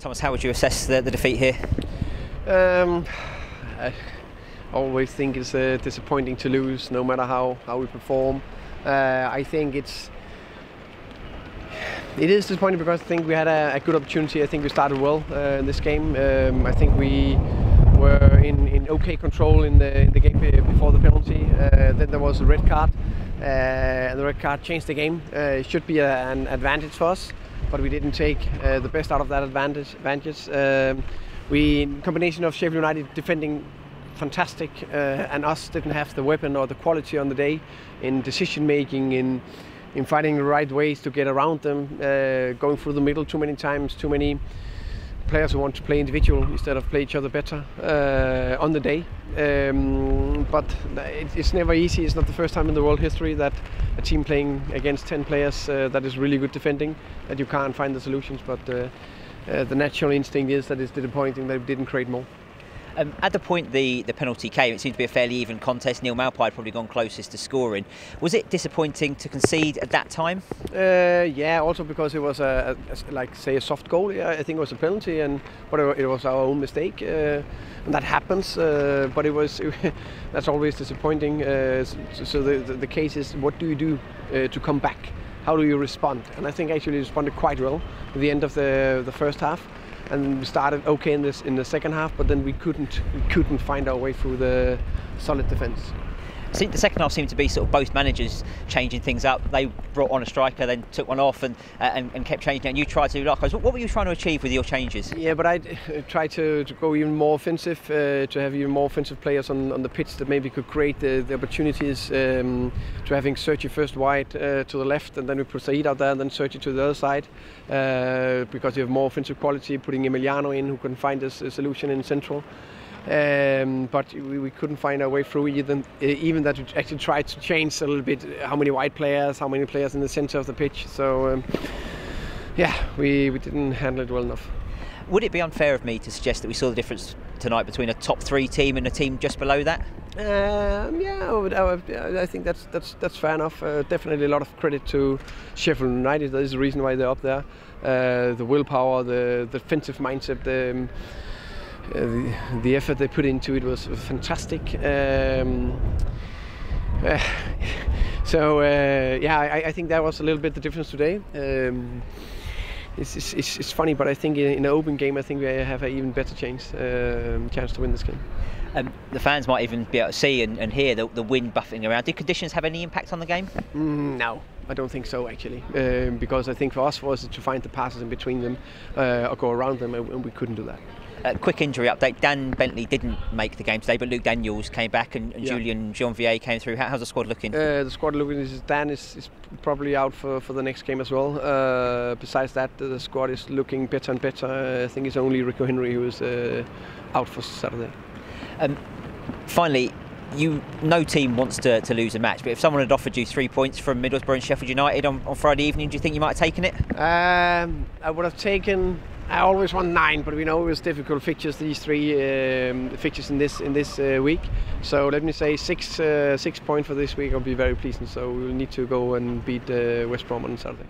Thomas, how would you assess the defeat here? I always think it's disappointing to lose, no matter how we perform. I think it is disappointing because I think we had a good opportunity. I think we started well in this game. I think we were in okay control in the game before the penalty. Then there was a red card, and the red card changed the game. It should be an advantage for us, but we didn't take the best out of that advantage. In combination of Sheffield United defending fantastic and us didn't have the weapon or the quality on the day in decision making, in finding the right ways to get around them, going through the middle too many times, too many players who want to play individual instead of play each other better on the day. But it's never easy. It's not the first time in the world history that a team playing against 10 players that is really good defending, that you can't find the solutions. But the natural instinct is that it's disappointing that we didn't create more. At the point the penalty came, it seemed to be a fairly even contest. Neil Maupay had probably gone closest to scoring. Was it disappointing to concede at that time? Yeah, also because it was a soft goal. Yeah, I think it was a penalty, but it was our own mistake, and that happens. But that's always disappointing. So the case is, what do you do to come back? How do you respond? And I think actually responded quite well at the end of the first half. And we started okay in the second half, but then we couldn't find our way through the solid defence. I think the second half seemed to be sort of both managers changing things up. They brought on a striker, then took one off, and kept changing it. And you tried to do likewise. What were you trying to achieve with your changes? Yeah, but I tried to go even more offensive, to have even more offensive players on the pitch that maybe could create the opportunities. To having Sergi first wide to the left, and then we put Said out there, and then Sergi to the other side, because you have more offensive quality. Putting Emiliano in, who can find a solution in central. But we couldn't find our way through even that we actually tried to change a little bit how many wide players, how many players in the centre of the pitch. So yeah, we didn't handle it well enough. Would it be unfair of me to suggest that we saw the difference tonight between a top 3 team and a team just below that? Yeah, I think that's fair enough. Definitely a lot of credit to Sheffield United. That is the reason why they're up there. The willpower, the defensive mindset, the effort they put into it was fantastic. I think that was a little bit the difference today. It's funny, but I think in an open game, I think we have an even better chance to win this game. The fans might even be able to see and hear the wind buffeting around. Did conditions have any impact on the game? No, I don't think so actually, because I think for us was to find the passes in between them or go around them, and we couldn't do that. Quick injury update. Dan Bentley didn't make the game today, but Luke Daniels came back, and Julian Jean-Vier came through. How's the squad looking? The squad looking is Dan is probably out for the next game as well. Besides that, the squad is looking better and better. I think it's only Rico Henry who is out for Saturday. Finally, no team wants to lose a match, but if someone had offered you 3 points from Middlesbrough and Sheffield United on Friday evening, do you think you might have taken it? I would have taken. I always want 9, but we know it was difficult fixtures. These 3 fixtures in this week. So let me say 6 points for this week will be very pleasant. So we will need to go and beat West Brom on Saturday.